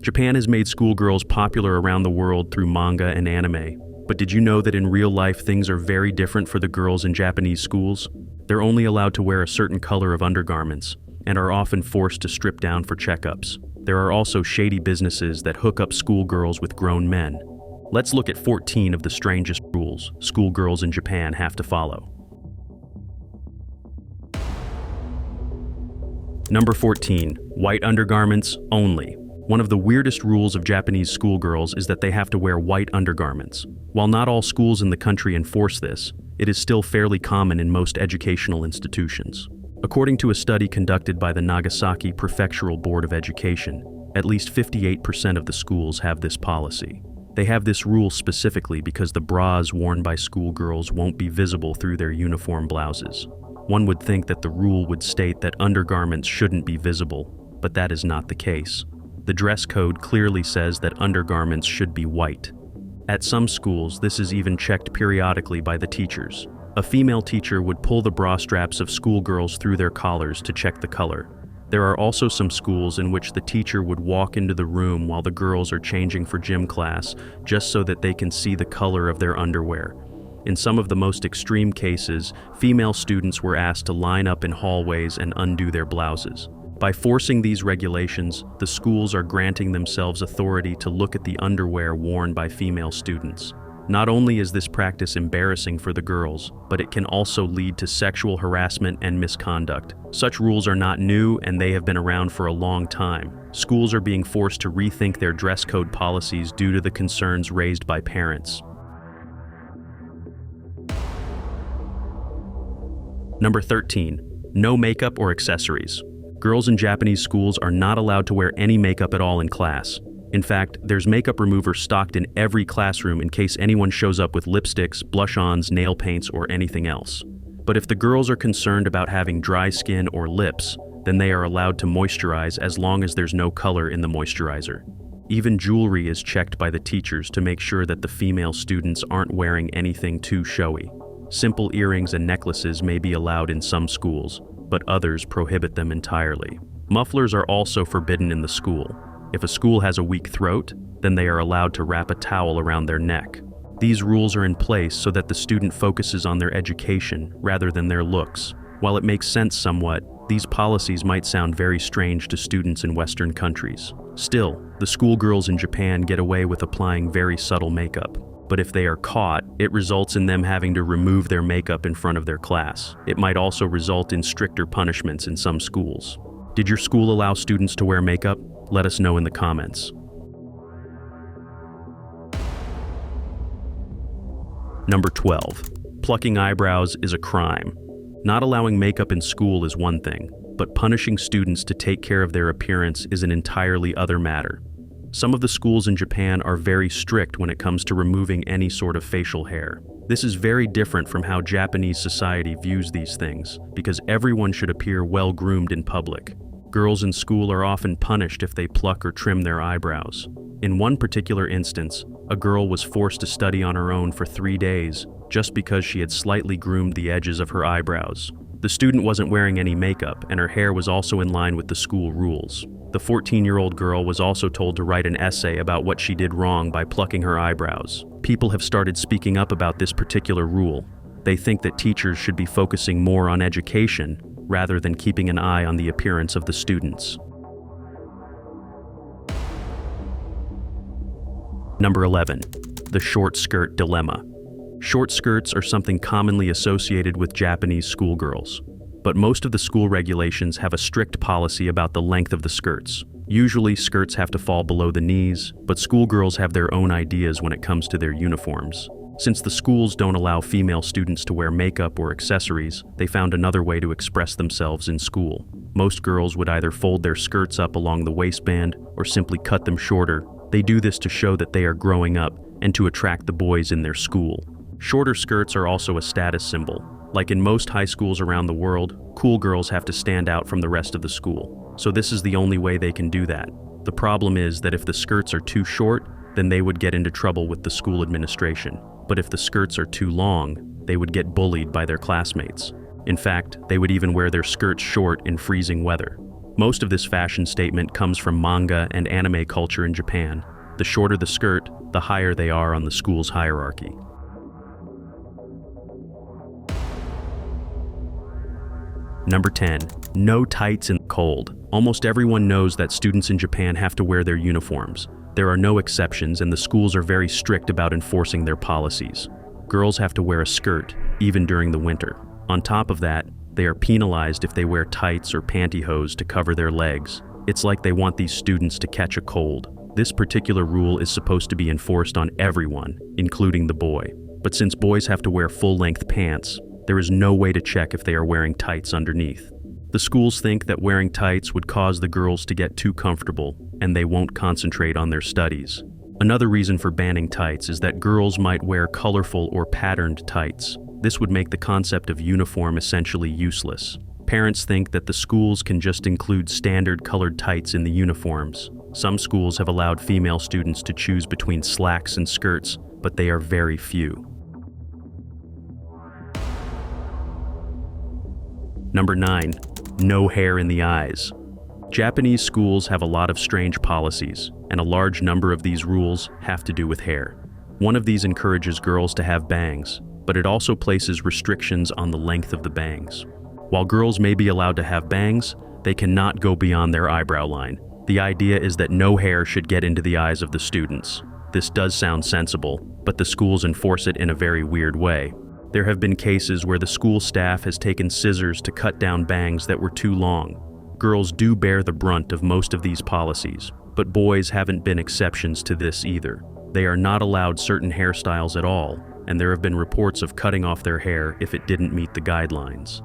Japan has made schoolgirls popular around the world through manga and anime. But did you know that in real life things are very different for the girls in Japanese schools? They're only allowed to wear a certain color of undergarments, and are often forced to strip down for checkups. There are also shady businesses that hook up schoolgirls with grown men. Let's look at 14 of the strangest rules schoolgirls in Japan have to follow. Number 14. White undergarments only. One of the weirdest rules of Japanese schoolgirls is that they have to wear white undergarments. While not all schools in the country enforce this, it is still fairly common in most educational institutions. According to a study conducted by the Nagasaki Prefectural Board of Education, at least 58% of the schools have this policy. They have this rule specifically because the bras worn by schoolgirls won't be visible through their uniform blouses. One would think that the rule would state that undergarments shouldn't be visible, but that is not the case. The dress code clearly says that undergarments should be white. At some schools, this is even checked periodically by the teachers. A female teacher would pull the bra straps of schoolgirls through their collars to check the color. There are also some schools in which the teacher would walk into the room while the girls are changing for gym class, just so that they can see the color of their underwear. In some of the most extreme cases, female students were asked to line up in hallways and undo their blouses. By forcing these regulations, the schools are granting themselves authority to look at the underwear worn by female students. Not only is this practice embarrassing for the girls, but it can also lead to sexual harassment and misconduct. Such rules are not new, and they have been around for a long time. Schools are being forced to rethink their dress code policies due to the concerns raised by parents. Number 13. No makeup or accessories. Girls in Japanese schools are not allowed to wear any makeup at all in class. In fact, there's makeup remover stocked in every classroom in case anyone shows up with lipsticks, blush-ons, nail paints, or anything else. But if the girls are concerned about having dry skin or lips, then they are allowed to moisturize as long as there's no color in the moisturizer. Even jewelry is checked by the teachers to make sure that the female students aren't wearing anything too showy. Simple earrings and necklaces may be allowed in some schools, but others prohibit them entirely. Mufflers are also forbidden in the school. If a school has a weak throat, then they are allowed to wrap a towel around their neck. These rules are in place so that the student focuses on their education rather than their looks. While it makes sense somewhat, these policies might sound very strange to students in Western countries. Still, the schoolgirls in Japan get away with applying very subtle makeup. But if they are caught, it results in them having to remove their makeup in front of their class. It might also result in stricter punishments in some schools. Did your school allow students to wear makeup? Let us know in the comments. Number 12. Plucking eyebrows is a crime. Not allowing makeup in school is one thing, but punishing students to take care of their appearance is an entirely other matter. Some of the schools in Japan are very strict when it comes to removing any sort of facial hair. This is very different from how Japanese society views these things, because everyone should appear well-groomed in public. Girls in school are often punished if they pluck or trim their eyebrows. In one particular instance, a girl was forced to study on her own for 3 days just because she had slightly groomed the edges of her eyebrows. The student wasn't wearing any makeup, and her hair was also in line with the school rules. The 14-year-old girl was also told to write an essay about what she did wrong by plucking her eyebrows. People have started speaking up about this particular rule. They think that teachers should be focusing more on education rather than keeping an eye on the appearance of the students. Number 11. The short skirt dilemma. Short skirts are something commonly associated with Japanese schoolgirls. But most of the school regulations have a strict policy about the length of the skirts. Usually, skirts have to fall below the knees, but schoolgirls have their own ideas when it comes to their uniforms. Since the schools don't allow female students to wear makeup or accessories, they found another way to express themselves in school. Most girls would either fold their skirts up along the waistband or simply cut them shorter. They do this to show that they are growing up and to attract the boys in their school. Shorter skirts are also a status symbol. Like in most high schools around the world, cool girls have to stand out from the rest of the school. So this is the only way they can do that. The problem is that if the skirts are too short, then they would get into trouble with the school administration. But if the skirts are too long, they would get bullied by their classmates. In fact, they would even wear their skirts short in freezing weather. Most of this fashion statement comes from manga and anime culture in Japan. The shorter the skirt, the higher they are on the school's hierarchy. Number 10. No tights in the cold. Almost everyone knows that students in Japan have to wear their uniforms. There are no exceptions, and the schools are very strict about enforcing their policies. Girls have to wear a skirt, even during the winter. On top of that, they are penalized if they wear tights or pantyhose to cover their legs. It's like they want these students to catch a cold. This particular rule is supposed to be enforced on everyone, including the boy. But since boys have to wear full-length pants, there is no way to check if they are wearing tights underneath. The schools think that wearing tights would cause the girls to get too comfortable, and they won't concentrate on their studies. Another reason for banning tights is that girls might wear colorful or patterned tights. This would make the concept of uniform essentially useless. Parents think that the schools can just include standard colored tights in the uniforms. Some schools have allowed female students to choose between slacks and skirts, but they are very few. Number 9. No hair in the eyes. Japanese schools have a lot of strange policies, and a large number of these rules have to do with hair. One of these encourages girls to have bangs, but it also places restrictions on the length of the bangs. While girls may be allowed to have bangs, they cannot go beyond their eyebrow line. The idea is that no hair should get into the eyes of the students. This does sound sensible, but the schools enforce it in a very weird way. There have been cases where the school staff has taken scissors to cut down bangs that were too long. Girls do bear the brunt of most of these policies, but boys haven't been exceptions to this either. They are not allowed certain hairstyles at all, and there have been reports of cutting off their hair if it didn't meet the guidelines.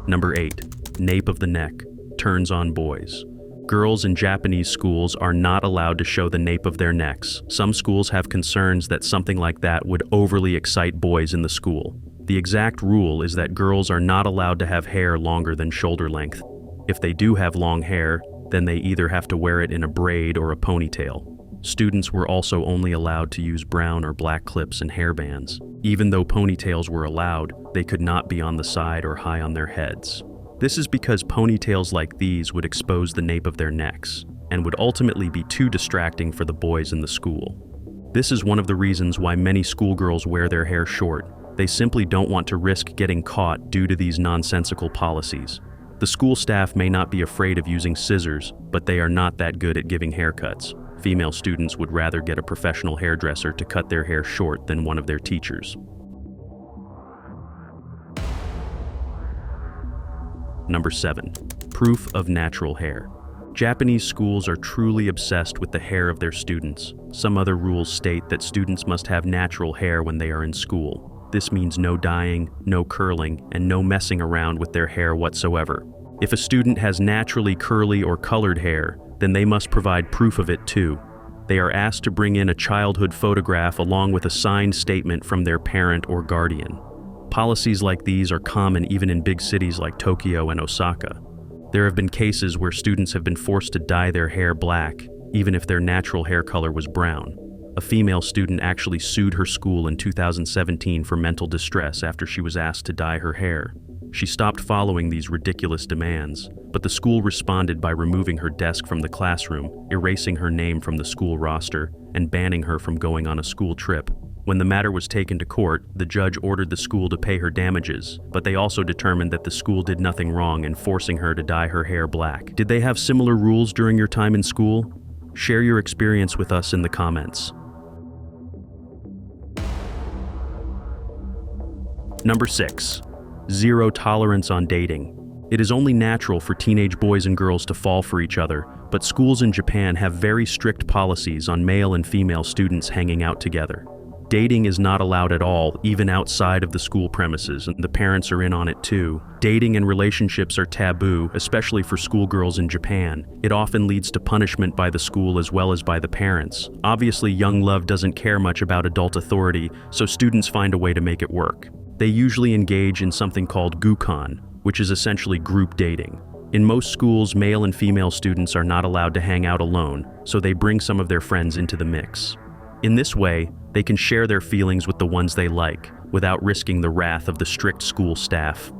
Number 8. Nape of the neck. Turns on boys. Girls in Japanese schools are not allowed to show the nape of their necks. Some schools have concerns that something like that would overly excite boys in the school. The exact rule is that girls are not allowed to have hair longer than shoulder length. If they do have long hair, then they either have to wear it in a braid or a ponytail. Students were also only allowed to use brown or black clips and hairbands. Even though ponytails were allowed, they could not be on the side or high on their heads. This is because ponytails like these would expose the nape of their necks, and would ultimately be too distracting for the boys in the school. This is one of the reasons why many schoolgirls wear their hair short. They simply don't want to risk getting caught due to these nonsensical policies. The school staff may not be afraid of using scissors, but they are not that good at giving haircuts. Female students would rather get a professional hairdresser to cut their hair short than one of their teachers. Number 7. Proof of natural hair. Japanese schools are truly obsessed with the hair of their students. Some other rules state that students must have natural hair when they are in school. This means no dyeing, no curling, and no messing around with their hair whatsoever. If a student has naturally curly or colored hair, then they must provide proof of it too. They are asked to bring in a childhood photograph along with a signed statement from their parent or guardian. Policies like these are common even in big cities like Tokyo and Osaka. There have been cases where students have been forced to dye their hair black, even if their natural hair color was brown. A female student actually sued her school in 2017 for mental distress after she was asked to dye her hair. She stopped following these ridiculous demands, but the school responded by removing her desk from the classroom, erasing her name from the school roster, and banning her from going on a school trip. When the matter was taken to court, the judge ordered the school to pay her damages, but they also determined that the school did nothing wrong in forcing her to dye her hair black. Did they have similar rules during your time in school? Share your experience with us in the comments. Number 6. Zero tolerance on dating. It is only natural for teenage boys and girls to fall for each other, but schools in Japan have very strict policies on male and female students hanging out together. Dating is not allowed at all, even outside of the school premises, and the parents are in on it too. Dating and relationships are taboo, especially for schoolgirls in Japan. It often leads to punishment by the school as well as by the parents. Obviously, young love doesn't care much about adult authority, so students find a way to make it work. They usually engage in something called gukon, which is essentially group dating. In most schools, male and female students are not allowed to hang out alone, so they bring some of their friends into the mix. In this way, they can share their feelings with the ones they like, without risking the wrath of the strict school staff.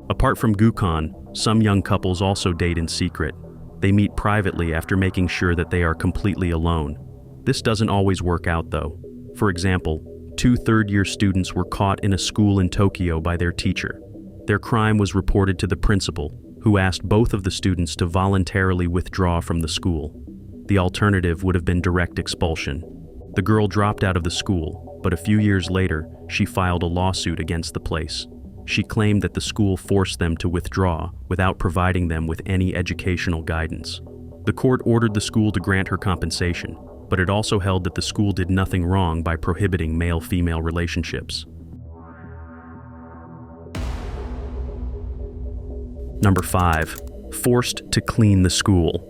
Apart from Gukon, some young couples also date in secret. They meet privately after making sure that they are completely alone. This doesn't always work out though. For example, 2 third-year students were caught in a school in Tokyo by their teacher. Their crime was reported to the principal, who asked both of the students to voluntarily withdraw from the school. The alternative would have been direct expulsion. The girl dropped out of the school, but a few years later, she filed a lawsuit against the place. She claimed that the school forced them to withdraw without providing them with any educational guidance. The court ordered the school to grant her compensation, but it also held that the school did nothing wrong by prohibiting male-female relationships. Number 5. Forced to clean the school.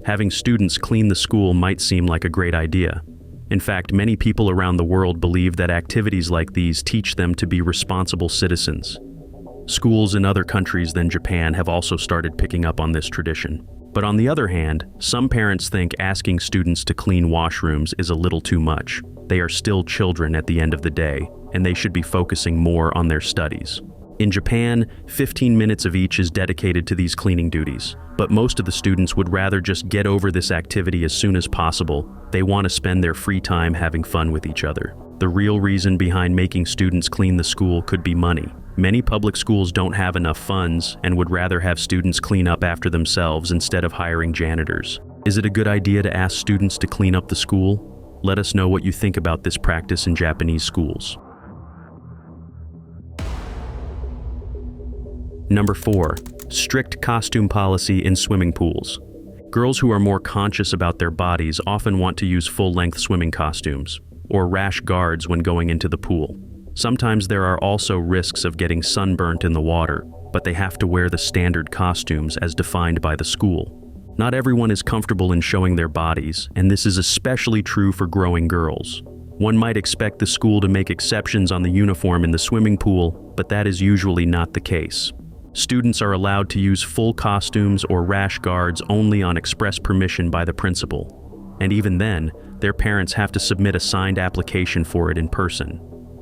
Having students clean the school might seem like a great idea. In fact, many people around the world believe that activities like these teach them to be responsible citizens. Schools in other countries than Japan have also started picking up on this tradition. But on the other hand, some parents think asking students to clean washrooms is a little too much. They are still children at the end of the day, and they should be focusing more on their studies. In Japan, 15 minutes of each is dedicated to these cleaning duties, but most of the students would rather just get over this activity as soon as possible. They want to spend their free time having fun with each other. The real reason behind making students clean the school could be money. Many public schools don't have enough funds and would rather have students clean up after themselves instead of hiring janitors. Is it a good idea to ask students to clean up the school? Let us know what you think about this practice in Japanese schools. Number 4. Strict costume policy in swimming pools. Girls who are more conscious about their bodies often want to use full-length swimming costumes, or rash guards when going into the pool. Sometimes there are also risks of getting sunburnt in the water, but they have to wear the standard costumes as defined by the school. Not everyone is comfortable in showing their bodies, and this is especially true for growing girls. One might expect the school to make exceptions on the uniform in the swimming pool, but that is usually not the case. Students are allowed to use full costumes or rash guards only on express permission by the principal. And even then, their parents have to submit a signed application for it in person.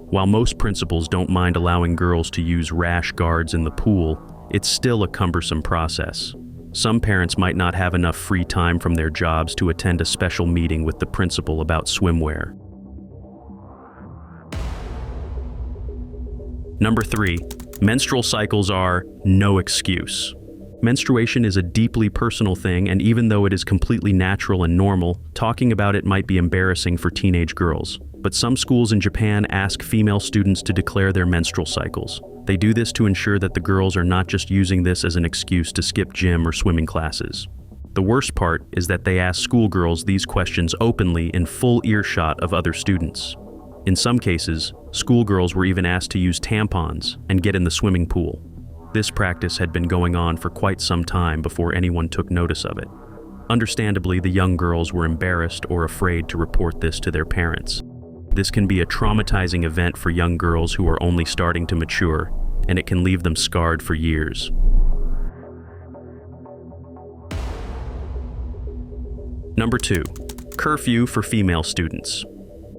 While most principals don't mind allowing girls to use rash guards in the pool, it's still a cumbersome process. Some parents might not have enough free time from their jobs to attend a special meeting with the principal about swimwear. Number 3. Menstrual cycles are no excuse. Menstruation is a deeply personal thing, and even though it is completely natural and normal, talking about it might be embarrassing for teenage girls. But some schools in Japan ask female students to declare their menstrual cycles. They do this to ensure that the girls are not just using this as an excuse to skip gym or swimming classes. The worst part is that they ask schoolgirls these questions openly in full earshot of other students. In some cases, schoolgirls were even asked to use tampons and get in the swimming pool. This practice had been going on for quite some time before anyone took notice of it. Understandably, the young girls were embarrassed or afraid to report this to their parents. This can be a traumatizing event for young girls who are only starting to mature, and it can leave them scarred for years. Number 2. Curfew for female students.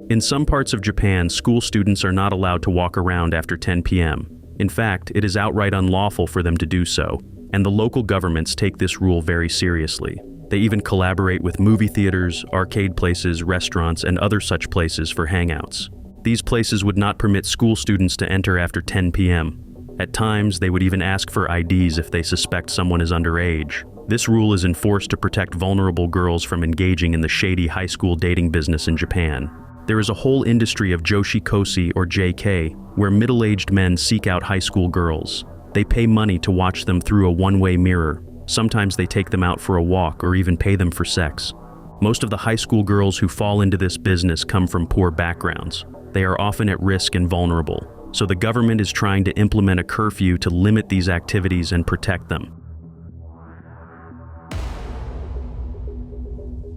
In some parts of Japan, school students are not allowed to walk around after 10 p.m. In fact, it is outright unlawful for them to do so, and the local governments take this rule very seriously. They even collaborate with movie theaters, arcade places, restaurants, and other such places for hangouts. These places would not permit school students to enter after 10 p.m. At times, they would even ask for IDs if they suspect someone is underage. This rule is enforced to protect vulnerable girls from engaging in the shady high school dating business in Japan. There is a whole industry of joshikoshi or JK, where middle-aged men seek out high school girls. They pay money to watch them through a one-way mirror. Sometimes they take them out for a walk or even pay them for sex. Most of the high school girls who fall into this business come from poor backgrounds. They are often at risk and vulnerable, so the government is trying to implement a curfew to limit these activities and protect them.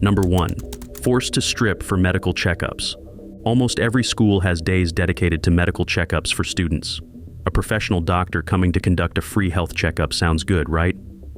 Number 1. Forced to strip for medical checkups. Almost every school has days dedicated to medical checkups for students. A professional doctor coming to conduct a free health checkup sounds good, right?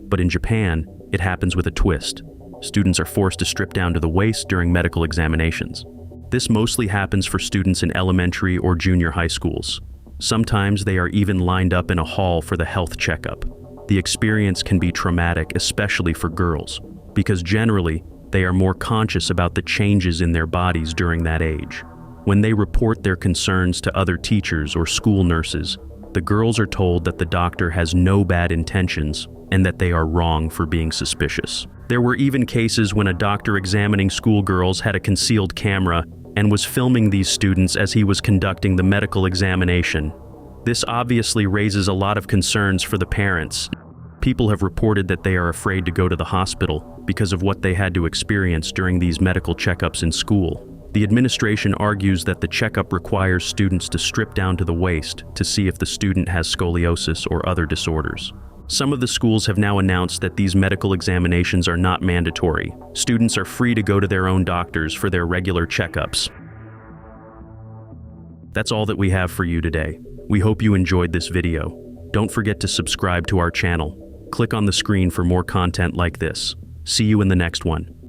But in Japan, it happens with a twist. Students are forced to strip down to the waist during medical examinations. This mostly happens for students in elementary or junior high schools. Sometimes they are even lined up in a hall for the health checkup. The experience can be traumatic, especially for girls, because generally, they are more conscious about the changes in their bodies during that age. When they report their concerns to other teachers or school nurses, the girls are told that the doctor has no bad intentions and that they are wrong for being suspicious. There were even cases when a doctor examining schoolgirls had a concealed camera and was filming these students as he was conducting the medical examination. This obviously raises a lot of concerns for the parents. People have reported that they are afraid to go to the hospital because of what they had to experience during these medical checkups in school. The administration argues that the checkup requires students to strip down to the waist to see if the student has scoliosis or other disorders. Some of the schools have now announced that these medical examinations are not mandatory. Students are free to go to their own doctors for their regular checkups. That's all that we have for you today. We hope you enjoyed this video. Don't forget to subscribe to our channel. Click on the screen for more content like this. See you in the next one.